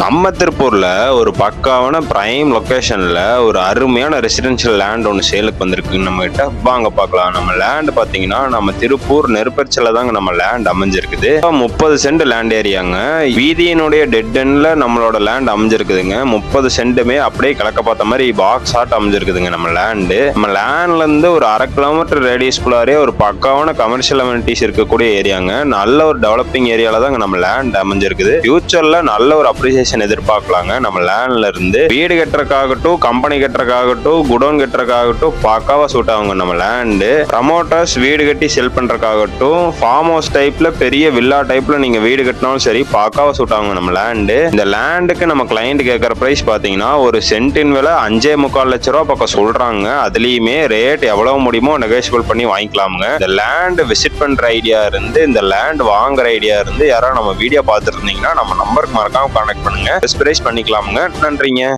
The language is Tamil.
நம்ம திருப்பூர்ல ஒரு பக்காவான பிரைம் லொகேஷன்ல ஒரு அருமையான ரெசிடென்ஷியல் லேண்ட் ஒன்று சேலுக்கு வந்திருக்கு நம்ம கிட்ட. வாங்க பார்க்கலாம். நம்ம லேண்ட் பாத்தீங்கன்னா நம்ம திருப்பூர் நெருப்பரிச்சல தாங்க நம்ம லேண்ட் அமைஞ்சிருக்குது. 30 சென்ட் லேண்ட் ஏரியாங்க. வீதியினுடைய டெட் எண்ட்ல நம்மளோட லேண்ட் அமைஞ்சிருக்குதுங்க. 30 சென்ட்டுமே அப்படியே கிழக்க பார்த்த மாதிரி பாக்ஸ் ஆட் அமைஞ்சிருக்குதுங்க நம்ம லேண்டு. நம்ம லேண்ட்ல இருந்து ஒரு 1/2 கிலோமீட்டர் ரேடியஸ்குள்ளாரே ஒரு பக்காவான கமர்ஷியல் அமெனிட்டிஸ் இருக்கக்கூடிய ஏரியாங்க. நல்ல ஒரு டெவலப்பிங் ஏரியால தாங்க நம்ம லேண்ட் அமைஞ்சிருக்குது. ஃபியூச்சர்ல நல்ல ஒரு அப்ரிசியேஷன் எதிர்பார்க்கலாங்க. நம்ம லேண்ட்ல இருந்து வீடு கட்டுறதுக்காகட்டும், கம்பெனி கட்டுறதுக்காகட்டும், குடோன் கட்டுறதுக்காகட்டும் பக்காவா சூட் ஆகுங்க நம்ம லேண்டு. ப்ரமோட்டர்ஸ் வீடு கட்டி செல் பண்றதுக்காகட்டும், ஃபார்ம் ஹவுஸ் டைப்ல பெரிய வில்லா டைப்ல நீங்க வீடு கட்டினாலும் சரி பக்காவா சூட் ஆகுங்க நம்ம லேண்டு. இந்த லேண்டுக்கு நம்ம கிளைண்ட் கேட்கற பிரைஸ் பாத்தீங்கன்னா ஒரு சென்டின் விலை 5.25 லட்ச ரூபா பக்கம் சொல்றாங்க. அதுலயுமே ரேட் எவ்வளவு முடியுமோ நெகோஷியபிள் பண்ணி வாங்கிக்கலாமுங்க. இந்த லேண்ட் விசிட் பண்ற ஐடியா இருந்து, இந்த லேண்ட் வாங்குற ஐடியா இருந்து யாராவது நம்ம வீடியோ பார்த்துட்டு இருந்தீங்கன்னா நம்ம நம்பருக்கு மறக்காம கான்டாக்ட் பண்ணுங்க. பண்ணிக்கலாமுங்க. நன்றிங்க.